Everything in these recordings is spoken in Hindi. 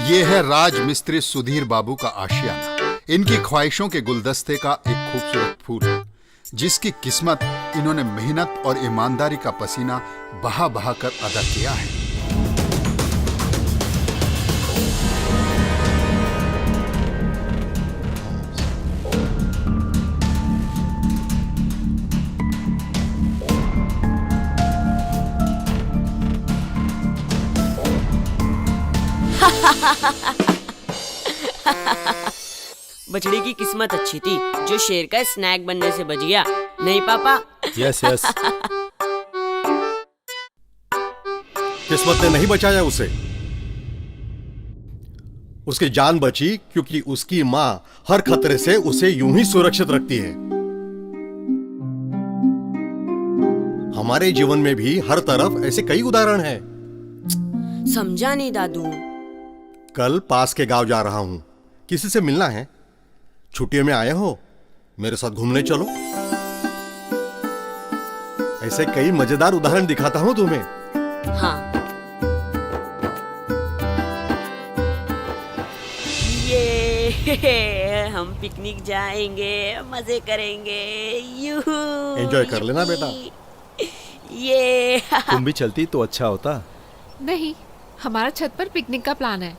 ये है राज मिस्त्री सुधीर बाबू का आशियाना। इनकी ख्वाहिशों के गुलदस्ते का एक खूबसूरत फूल, जिसकी किस्मत इन्होंने मेहनत और ईमानदारी का पसीना बहा बहा कर अदा किया है। बछड़ी की किस्मत अच्छी थी जो शेर का स्नैक बनने से बच गया, नहीं पापा? Yes yes. किस्मत ने नहीं बचाया उसे, उसकी जान बची क्योंकि उसकी मां हर खतरे से उसे यूं ही सुरक्षित रखती है। हमारे जीवन में भी हर तरफ ऐसे कई उदाहरण हैं। समझा नहीं दादू। कल पास के गांव जा रहा हूं, किसी से मिलना है। छुट्टियों में आए हो, मेरे साथ घूमने चलो। ऐसे कई मजेदार उदाहरण दिखाता हूं तुम्हें। हाँ। ये हम पिकनिक जाएंगे, मजे करेंगे। यूहू। एंजॉय कर लेना बेटा। ये तुम भी चलती तो अच्छा होता। नहीं, हमारा छत पर पिकनिक का प्लान है।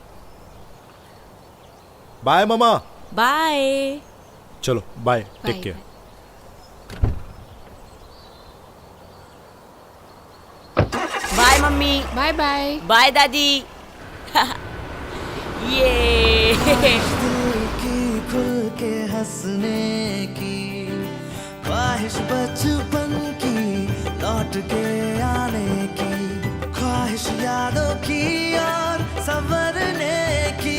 बाय मामा। बाय। चलो बाय, टेक केयर। बाय मम्मी। Bye bye. बाय दादी। ये दिल की खुल के हंसने की ख्वाहिश, बचपन की लौट के आने की ख्वाहिश, यादों की और संवरने की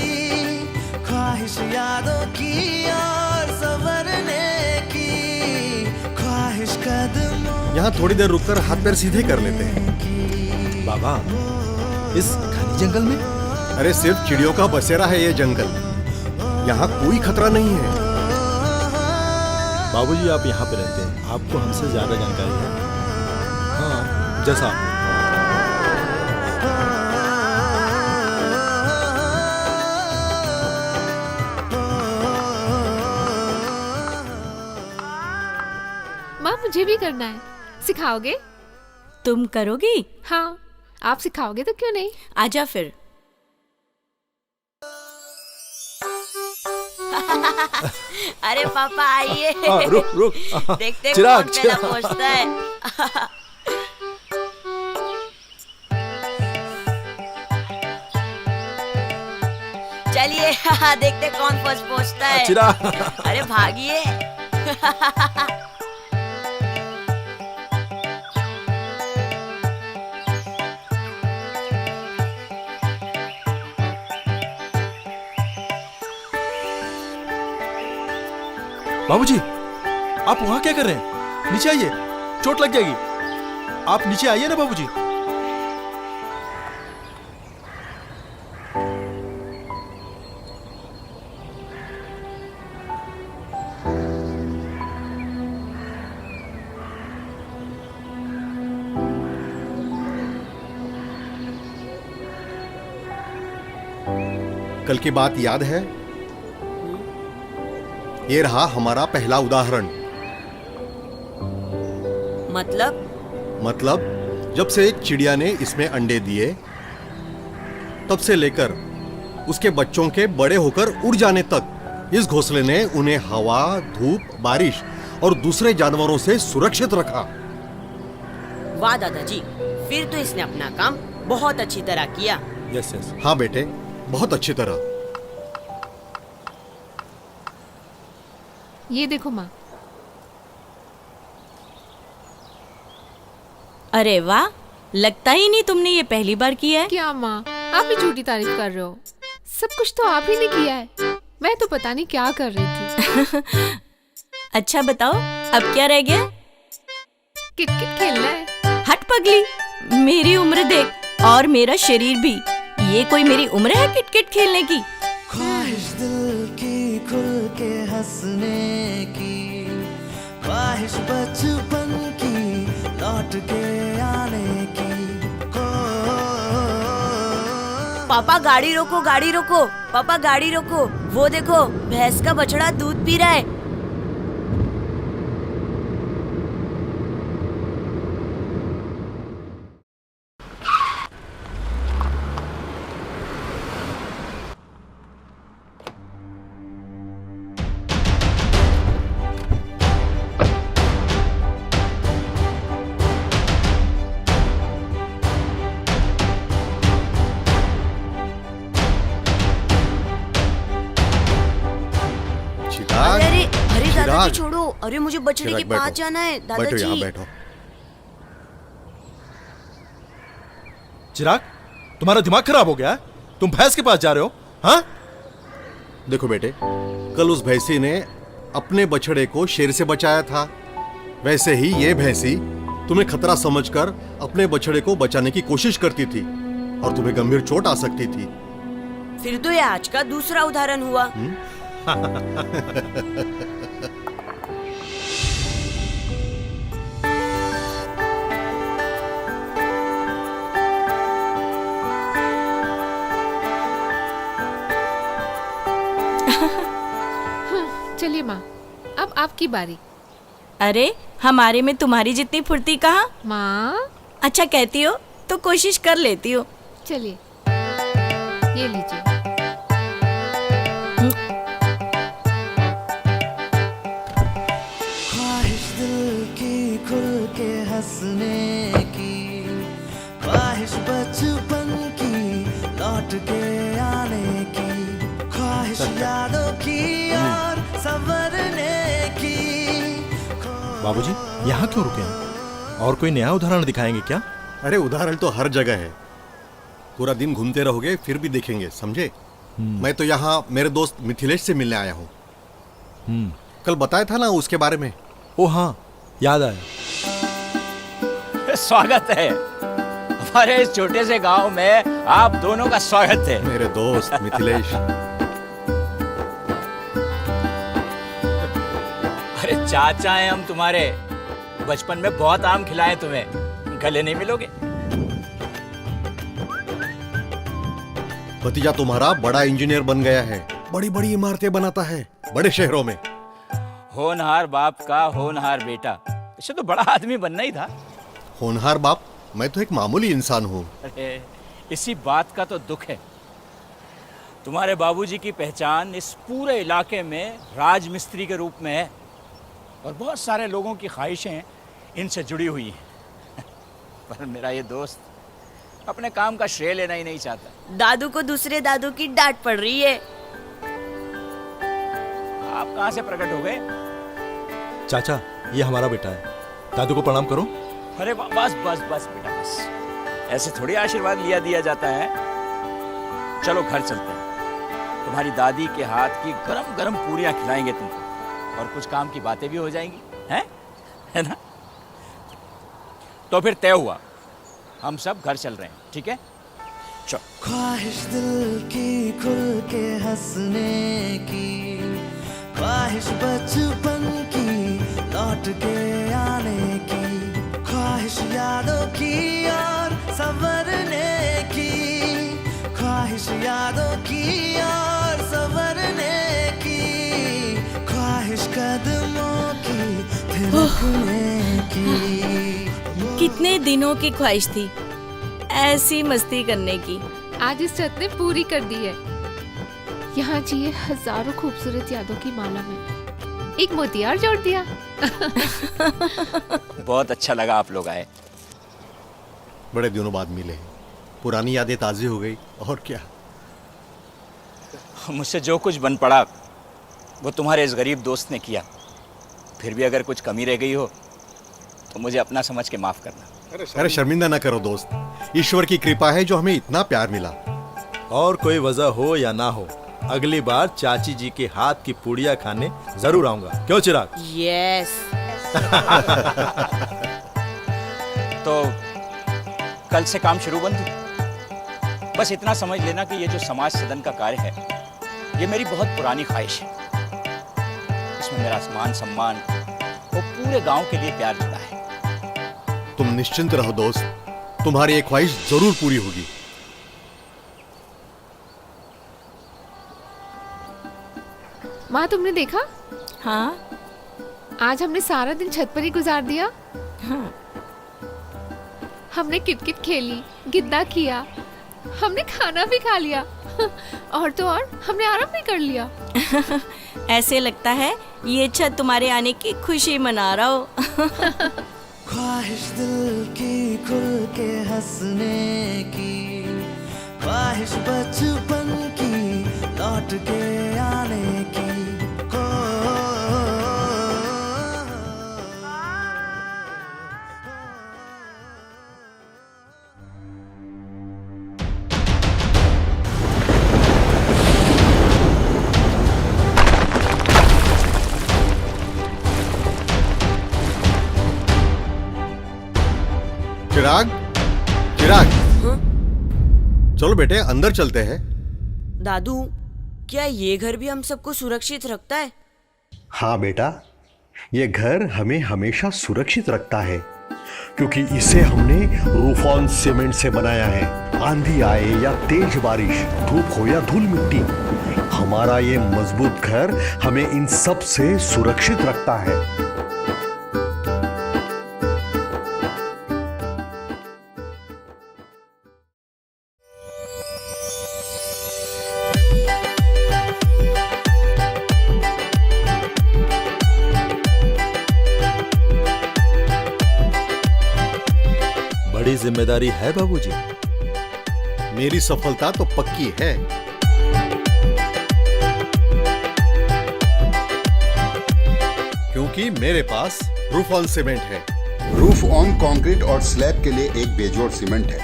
ख्वाहिश, यादों की और संवरने की ख्वाहिश, कदमों यहाँ थोड़ी देर रुककर हाथ पैर सीधे कर लेते हैं। बाबा, इस घने जंगल में? अरे सिर्फ चिड़ियों का बसेरा है ये जंगल, यहाँ कोई खतरा नहीं है। बाबूजी, आप यहाँ पे रहते हैं, आपको हमसे ज्यादा जानकारी है। हाँ, जैसा माँ, मुझे भी करना है, सिखाओगे? तुम करोगी? हाँ, आप सिखाओगे तो क्यों नहीं। आजा फिर। अरे पापा आइए। रुक रुक। देखते चिराग, कौन पहला चिराग। पहुंचता है। चलिए देखते कौन फर्स्ट पहुंचता है। चिराग। अरे भागिए। बाबूजी, आप वहां क्या कर रहे हैं? नीचे आइए, चोट लग जाएगी। आप नीचे आइए ना बाबूजी। कल की बात याद है? ये रहा हमारा पहला उदाहरण। मतलब जब से चिड़िया ने इसमें अंडे दिए, तब से लेकर उसके बच्चों के बड़े होकर उड़ जाने तक इस घोंसले ने उन्हें हवा, धूप, बारिश और दूसरे जानवरों से सुरक्षित रखा। वाह दादाजी, फिर तो इसने अपना काम बहुत अच्छी तरह किया। Yes yes. हाँ बेटे, बहुत अच्छी तरह। ये देखो माँ। अरे वाह, लगता ही नहीं तुमने ये पहली बार किया है। क्या माँ, आप ही झूठी तारीफ कर रहे हो। सब कुछ तो आप ही ने किया है, मैं तो पता नहीं क्या कर रही थी। अच्छा बताओ, अब क्या रह गया? किट-किट खेलना है। हट पगली, मेरी उम्र देख और मेरा शरीर भी। ये कोई मेरी उम्र है किट-किट खेलने की? ख्वाहिश, दिल की खुल के हंसने की ख्वाहिश, बचपन की लौट के आने की। पापा गाड़ी रोको, गाड़ी रोको, पापा गाड़ी रोको। वो देखो भैंस का बछड़ा दूध पी रहा है। चिराग, अरे अरे चिराग। दादाजी छोड़ो, अरे मुझे बछड़े के चिराग, पास बैठो। जाना है बैठो यहाँ दादाजी। बैठो। चिराग, तुम्हारा दिमाग खराब हो गया है? तुम भैंस के पास जा रहे हो? हाँ? देखो बेटे, कल उस भैंसी ने अपने बछड़े को शेर से बचाया था, वैसे ही ये भैंसी तुम्हें खतरा समझकर अपने बछड़े को बचाने की कोशिश करती थी और तुम्हें गंभीर चोट आ सकती थी। फिर तो ये आज का दूसरा उदाहरण हुआ। चलिए माँ, अब आपकी बारी। अरे हमारे में तुम्हारी जितनी फुर्ती कहाँ। माँ अच्छा कहती हो तो कोशिश कर लेती हो। चलिए, ये लीजिए। ख्वाहिश दिल की खुल के हंसने की, ख्वाहिश बचपन की लौट के आने की, ख्वाहिश यादों की और संवरने की। बाबूजी, यहाँ क्यों रुके हैं? और कोई नया उदाहरण दिखाएंगे क्या? अरे उदाहरण तो हर जगह है, पूरा दिन घूमते रहोगे फिर भी देखेंगे, समझे? मैं तो यहाँ मेरे दोस्त मिथिलेश से मिलने आया हूँ। कल बताया था ना उसके बारे में। ओ हाँ, याद आया। स्वागत है हमारे इस छोटे से गांव में, आप दोनों का स्वागत है। मेरे दोस्त मिथिलेश। अरे चाचा हैं हम तुम्हारे, बचपन में बहुत आम खिलाए तुम्हें, गले नहीं मिलोगे। भतीजा तुम्हारा बड़ा इंजीनियर बन गया है, बड़ी बड़ी इमारतें बनाता है बड़े शहरों में। होनहार बाप का होनहार बेटा, इसे तो बड़ा आदमी बनना ही था। होनहार बाप? मैं तो एक मामूली इंसान हूँ। अरे इसी बात का तो दुख है। तुम्हारे बाबूजी की पहचान इस पूरे इलाके में राजमिस्त्री के रूप में है और बहुत सारे लोगों की ख्वाहिशें इनसे जुड़ी हुई हैं। पर मेरा ये दोस्त अपने काम का श्रेय लेना ही नहीं चाहता। दादू को दूसरे दादू की डांट पड़ रही है। आप कहाँ से प्रकट हो गए? चाचा, ये हमारा बेटा है, दादू को प्रणाम करो। अरे बस बस बस बेटा बस, ऐसे थोड़ी आशीर्वाद लिया दिया जाता है। चलो घर चलते हैं, तुम्हारी दादी के हाथ की गरम गरम पूरियां खिलाएंगे तुमको और कुछ काम की बातें भी हो जाएंगी, हैं? है ना? तो फिर तय हुआ, हम सब घर चल रहे हैं, ठीक है? चलो। ख्वाहिश दिल की खुल के हंसने की, ख्वाहिश बचपन की लौट के आने की, ख्वाहिश यादों की और संवरने की, ख्वाहिश यादों की और संवरने की, ख्वाहिश कदमों की थिरकने की। कितने दिनों की ख्वाहिश थी ऐसी मस्ती करने की। आज इस छत ने पूरी कर दी है। यहाँ जिए हजारों खूबसूरत यादों की माला में एक मोतियार जोड़ दिया। बहुत अच्छा लगा आप लोग आए। बड़े दिनों बाद मिले, पुरानी यादें ताज़ी हो गई। और क्या? मुझसे जो कुछ बन पड़ा वो तुम्हारे इस गरीब दोस्त ने किया। फिर भी अगर कुछ कमी रह गई हो तो मुझे अपना समझ के माफ करना। अरे शर्मिंदा ना करो दोस्त, ईश्वर की कृपा है जो हमें इतना प्यार मिला। और कोई वजह हो या ना हो, अगली बार चाची जी के हाथ की पूड़ियाँ खाने जरूर आऊंगा। क्यों चिराग? यस। तो कल से काम शुरू बंधु। बस इतना समझ लेना कि ये जो समाज सदन का कार्य है ये मेरी बहुत पुरानी ख्वाहिश है। इसमें मेरा मान सम्मान वो पूरे गांव के लिए प्यार जुड़ा है। तुम निश्चिंत रहो दोस्त, तुम्हारी एक ख्वाहिश जरूर पूरी होगी। माँ तुमने देखा, हाँ आज हमने सारा दिन छत पर ही गुजार दिया। हाँ। हमने किटकिट खेली, गिद्दा किया, हमने खाना भी खा लिया और तो और हमने आराम भी कर लिया। ऐसे लगता है ये छत तुम्हारे आने की खुशी मना रहा हो। ख्वाहिश दिल की खुल के हंसने की, ख्वाहिश बचपन की लौट के आने की। चिराग, चिराग, चलो बेटे अंदर चलते हैं। दादू, क्या ये घर भी हम सबको सुरक्षित रखता है? हाँ बेटा, ये घर हमें हमेशा सुरक्षित रखता है क्योंकि इसे हमने रूफॉन सीमेंट से बनाया है। आंधी आए या तेज बारिश, धूप हो या धूल मिट्टी, हमारा ये मजबूत घर हमें इन सब से सुरक्षित रखता है। बड़ी जिम्मेदारी है बाबूजी। मेरी सफलता तो पक्की है। क्योंकि मेरे पास रूफ ऑन सीमेंट है। रूफ ऑन कंक्रीट और स्लैब के लिए एक बेजोड़ सीमेंट है।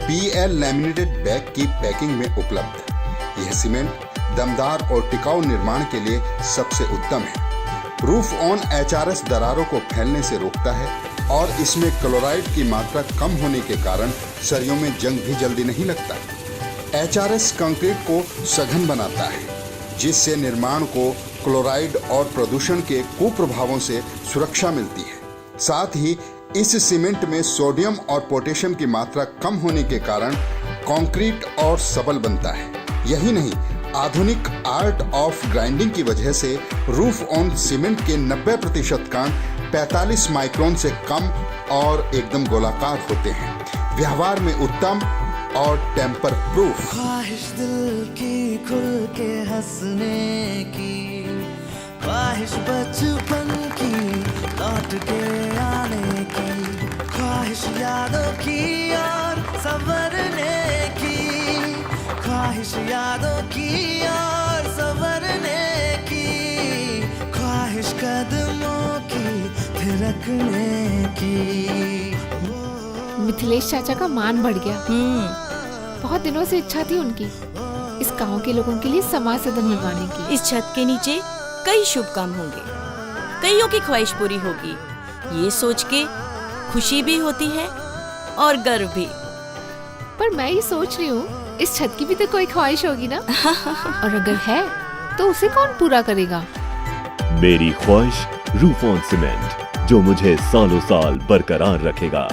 PL लैमिनेटेड बैग की पैकिंग में उपलब्ध। यह सीमेंट दमदार और टिकाऊ निर्माण के लिए सबसे उत्तम है। रूफ ऑन HRS दरारों को फैलने से रोकता है और इसमें क्लोराइड की मात्रा कम होने के कारण सरियों में जंग भी जल्दी नहीं लगता। HRS कंक्रीट को सघन बनाता है, जिससे निर्माण को क्लोराइड और प्रदूषण के कुप्रभावों से सुरक्षा मिलती है। साथ ही इस सीमेंट में सोडियम और पोटेशियम की मात्रा कम होने के कारण कंक्रीट और सबल बनता है। यही नहीं, आधुनिक आर्ट ऑफ ग्राइंडिंग की वजह से रूफ ऑन सीमेंट के 90% कान 45 माइक्रोन से कम और एकदम गोलाकार होते हैं। व्यवहार में उत्तम और टेम्पर प्रूफ। ख्वाहिश दिल की खुल के हंसने की, ख्वाहिश बचपन की लौट के आने की, ख्वाहिश यादों की और संवरने की, ख्वाहिश यादों की और संवरने की, ख्वाहिश कदमों की थिरकने की। मिथिलेश चाचा का मान बढ़ गया। बहुत दिनों से इच्छा थी उनकी इस गांव के लोगों के लिए समाज सदन बनवाने की। इस छत के नीचे कई शुभ काम होंगे, कईयों की ख्वाहिश पूरी होगी। ये सोच के खुशी भी होती है और गर्व भी। पर मैं ये सोच रही हूँ, इस छत की भी तो कोई ख्वाहिश होगी ना। और अगर है तो उसे कौन पूरा करेगा? मेरी ख्वाहिश रूफ ऑन सीमेंट, जो मुझे सालों साल बरकरार रखेगा।